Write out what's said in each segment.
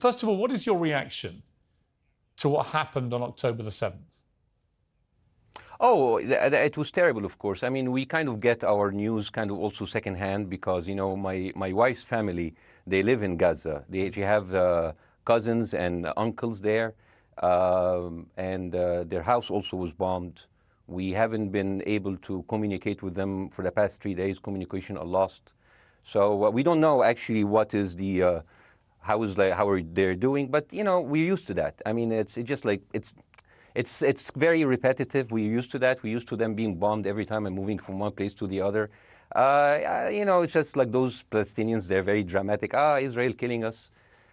First of all, what is your reaction to what happened on October the 7th? Oh, it was terrible, of course. I mean, we kind of get our news kind of also secondhand because, you know, my wife's family, they live in Gaza. They have cousins and uncles there, and their house also was bombed. We haven't been able to communicate with them for the past 3 days. Communication are lost. So we don't know actually what is the, how are they doing, but, you know, we're used to that. I mean, it's just like, it's very repetitive. We're used to that. We're used to them being bombed every time and moving from one place to the other. You know, it's just like those Palestinians, they're very dramatic. Israel killing us.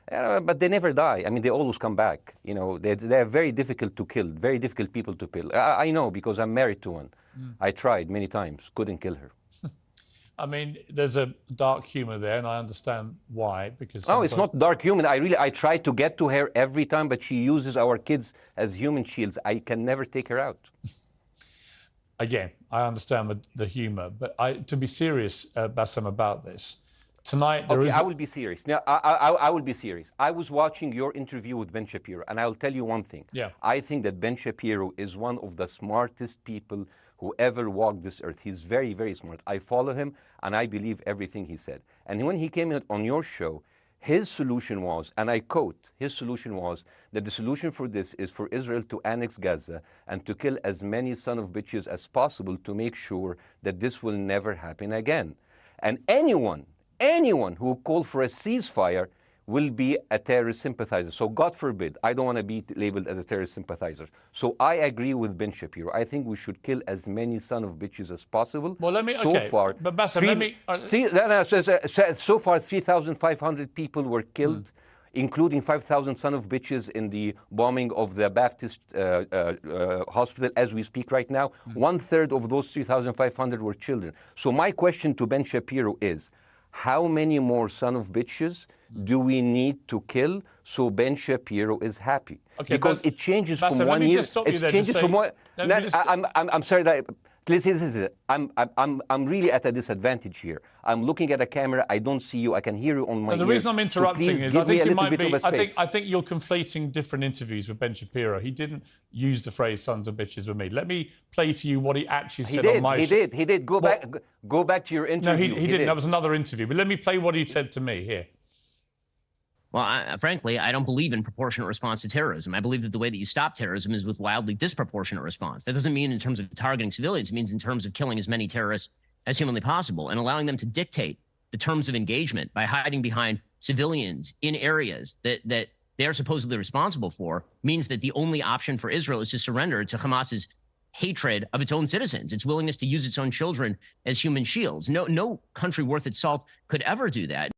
But they never die. I mean, they always come back. You know, they're very difficult to kill, very difficult people to kill. I know because I'm married to one. I tried many times, couldn't kill her. I mean, there's a dark humor there, and I understand why, because... No, it's not dark humor. I try to get to her every time, but she uses our kids as human shields. I can never take her out. Again, I understand the humor, but to be serious, Bassem, about this, tonight there is... I will be serious. Now, I will be serious. I was watching your interview with Ben Shapiro, and I'll tell you one thing. Yeah. I think that Ben Shapiro is one of the smartest people who ever walked this earth. He's very, very smart. I follow him, and I believe everything he said. And when he came on your show, his solution was, and I quote, his solution was that the solution for this is for Israel to annex Gaza and to kill as many son of bitches as possible to make sure that this will never happen again. And anyone who called for a ceasefire will be a terrorist sympathizer. So God forbid, I don't want to be labeled as a terrorist sympathizer. So I agree with Ben Shapiro. I think we should kill as many son of bitches as possible. Well, let me, so okay, far, but Bassem, so far 3,500 people were killed, including 5,000 son of bitches in the bombing of the Baptist hospital as we speak right now. 1/3 of those 3,500 were children. So my question to Ben Shapiro is, how many more son of bitches do we need to kill so Ben Shapiro is happy? Okay, because it changes Bassem, from 1 year. It changes from one. I'm sorry that. Listen, I'm really at a disadvantage here. I'm looking at a camera. I don't see you. I can hear you on my ear. The reason I'm interrupting is I think you might be. I think you're conflating different interviews with Ben Shapiro. He didn't use the phrase "sons of bitches" with me. Let me play to you what he actually said on my show. He did. Go back to your interview. No, he didn't. That was another interview. But let me play what he said to me here. Well, frankly, I don't believe in proportionate response to terrorism. I believe that the way that you stop terrorism is with wildly disproportionate response. That doesn't mean in terms of targeting civilians. It means in terms of killing as many terrorists as humanly possible and allowing them to dictate the terms of engagement by hiding behind civilians in areas that they are supposedly responsible for means that the only option for Israel is to surrender to Hamas's hatred of its own citizens, its willingness to use its own children as human shields. No country worth its salt could ever do that.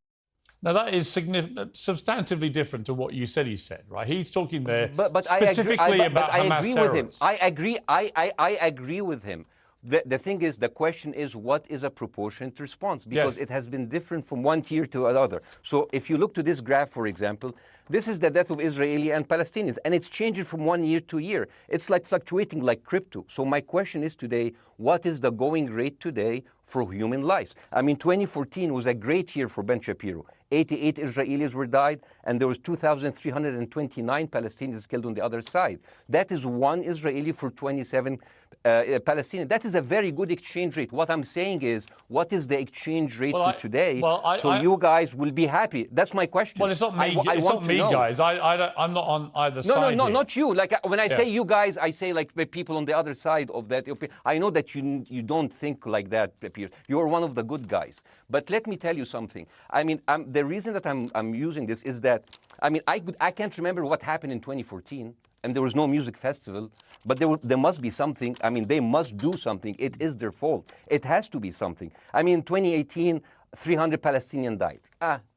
Now, that is substantively different to what you said he said, right? He's talking there but specifically about Hamas terrorists. I agree with him. The thing is, the question is, what is a proportionate response? Because it has been different from one tier to another. So if you look to this graph, for example, this is the death of Israeli and Palestinians, and it's changing from 1 year to year. It's like fluctuating like crypto. So my question is today, what is the going rate today for human lives? I mean, 2014 was a great year for Ben Shapiro. 88 Israelis were died, and there was 2,329 Palestinians killed on the other side. That is one Israeli for 27 Palestinians. That is a very good exchange rate. What I'm saying is, what is the exchange rate for today? So you guys will be happy. That's my question. Well, it's not me. It's not me, guys. I'm not on either side. No, not you. Like when I say you guys, I say like people on the other side of that. I know that you don't think like that, Pierre. You're one of the good guys. But let me tell you something. I mean, the reason that I'm using this is that, I mean, I can't remember what happened in 2014, and there was no music festival, but there must be something. I mean, they must do something. It is their fault. It has to be something. I mean, in 2018, 300 Palestinians died.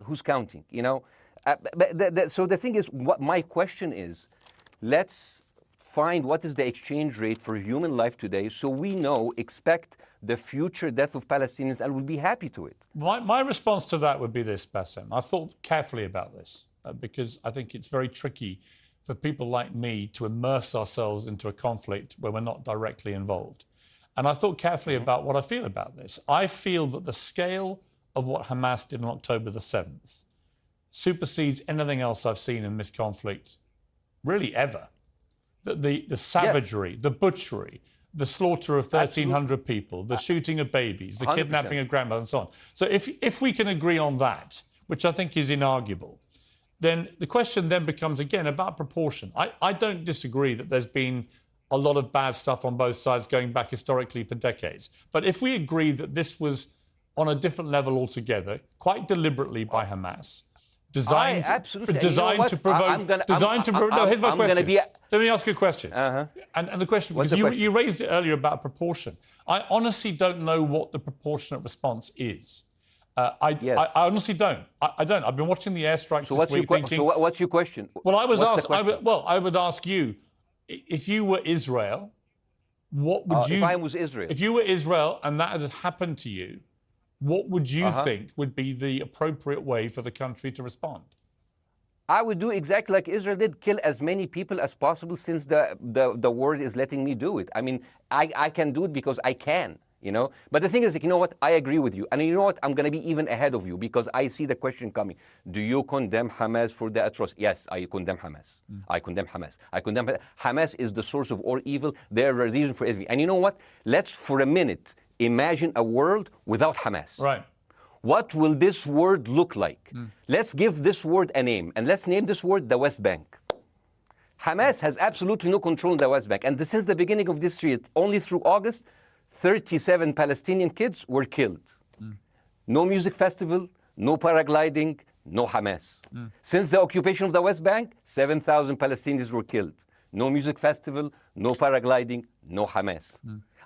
Who's counting, you know? So the thing is, what my question is, let's find what is the exchange rate for human life today so we expect the future death of Palestinians and will be happy to it. My response to that would be this, Bassem. I've thought carefully about this because I think it's very tricky for people like me to immerse ourselves into a conflict where we're not directly involved. And I thought carefully about what I feel about this. I feel that the scale of what Hamas did on October the 7th supersedes anything else I've seen in this conflict, really ever. The savagery, the butchery, the slaughter of 1,300 people, the shooting of babies, the 100%. kidnapping of grandmothers, and so on. So if we can agree on that, which I think is inarguable, then the question then becomes, again, about proportion. I don't disagree that there's been a lot of bad stuff on both sides going back historically for decades. But if we agree that this was on a different level altogether, quite deliberately by Hamas, designed to provoke... No, here's my question. Let me ask you a question. And the question, because you raised it earlier about proportion. I honestly don't know what the proportionate response is. I honestly don't. I don't. I've been watching the airstrikes this week thinking... So what's your question? Well, I would ask you, if you were Israel, what would you... If I was Israel? If you were Israel and that had happened to you, what would you think would be the appropriate way for the country to respond? I would do exactly like Israel did, kill as many people as possible, since the world is letting me do it. I mean, I can do it because I can, you know. But the thing is, you know what? I agree with you. And you know what? I'm going to be even ahead of you, because I see the question coming. Do you condemn Hamas for the atrocities? Yes, I condemn Hamas. I condemn Hamas. Hamas is the source of all evil. They're a reason for everything. And you know what? Let's, for a minute, imagine a world without Hamas. Right. What will this word look like? Let's give this word a name, and let's name this word the West Bank. Hamas has absolutely no control in the West Bank, and since the beginning of this year, only through August, 37 Palestinian kids were killed. No music festival, no paragliding, no Hamas. Since the occupation of the West Bank, 7,000 Palestinians were killed. No music festival, no paragliding, no Hamas.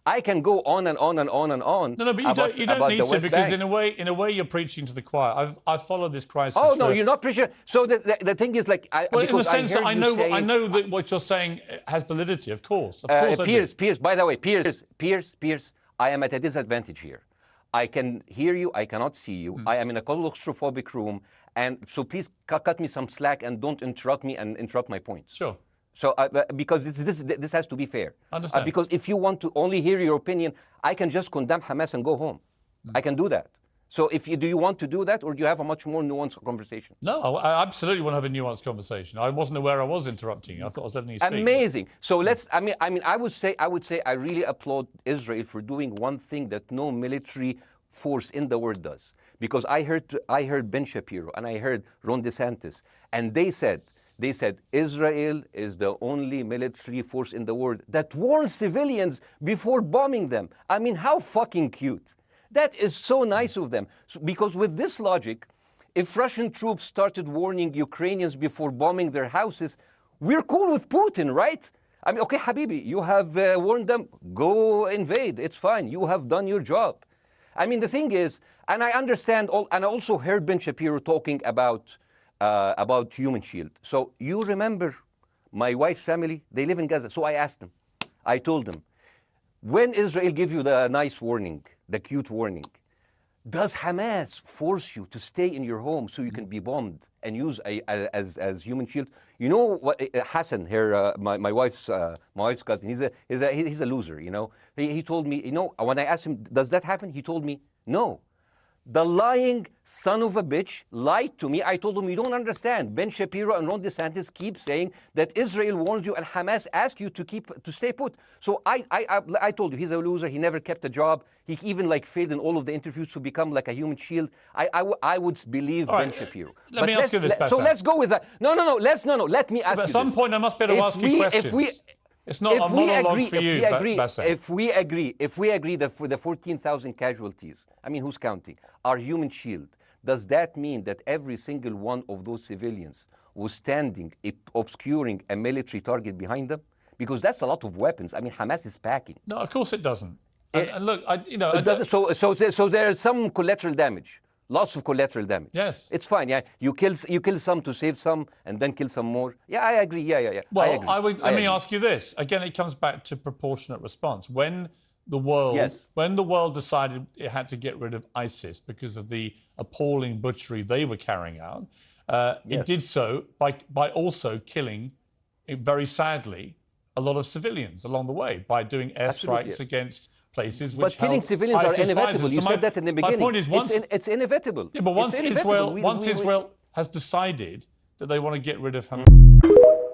I can go on and on and on and on. No, but you don't need to, because in a way you're preaching to the choir. I've followed this crisis. Oh no, you're not preaching. So the thing is, like, in the sense that I know that what you're saying has validity. Of course, Piers. By the way, Piers. I am at a disadvantage here. I can hear you. I cannot see you. I am in a claustrophobic room, and so please cut me some slack and don't interrupt me and interrupt my points. Sure. So, because this has to be fair. Understand. Because if you want to only hear your opinion, I can just condemn Hamas and go home. I can do that. So, do you want to do that, or do you have a much more nuanced conversation? No, I absolutely want to have a nuanced conversation. I wasn't aware I was interrupting you. I thought I was letting you speak. Amazing. So let's. I mean, I would say I really applaud Israel for doing one thing that no military force in the world does. Because I heard Ben Shapiro and I heard Ron DeSantis, and they said Israel is the only military force in the world that warns civilians before bombing them. I mean, how fucking cute. That is so nice of them. Because with this logic, if Russian troops started warning Ukrainians before bombing their houses, we're cool with Putin, right? I mean, okay, Habibi, you have warned them, go invade, it's fine, you have done your job. I mean, the thing is, and I understand, and I also heard Ben Shapiro talking about Human Shield. So you remember my wife's family, they live in Gaza. So I asked them, I told them, when Israel give you the nice warning, the cute warning, does Hamas force you to stay in your home so you can be bombed and use as Human Shield? You know what, Hassan here, my wife's cousin, he's a loser, you know. He told me, you know, when I asked him, does that happen? He told me, no. The lying son of a bitch lied to me. I told him, you don't understand. Ben Shapiro and Ron DeSantis keep saying that Israel warns you and Hamas asks you to stay put. So I told you, he's a loser. He never kept a job. He even failed in all of the interviews to become like a Human Shield. I would believe Ben Shapiro. Let me ask you this, Bassam. So let's go with that. No. Let me ask you this. At some point, I must be able to ask you questions. It's not a monologue for you, Bassam. If we agree that for the 14,000 casualties, I mean, who's counting, are Human Shield, does that mean that every single one of those civilians was standing, obscuring a military target behind them? Because that's a lot of weapons. I mean, Hamas is packing. No, of course it doesn't. And look, So there's some collateral damage. Lots of collateral damage. Yes. It's fine, yeah. You kill some to save some and then kill some more. Yeah, I agree. Yeah. Well, let me ask you this. Again, it comes back to proportionate response. When the world decided it had to get rid of ISIS because of the appalling butchery they were carrying out, it did so by also killing, very sadly, a lot of civilians along the way by doing airstrikes against places which killing civilians are inevitable. You said that in the beginning. My point is, it's inevitable. Yeah, but once Israel has decided that they want to get rid of Hamas.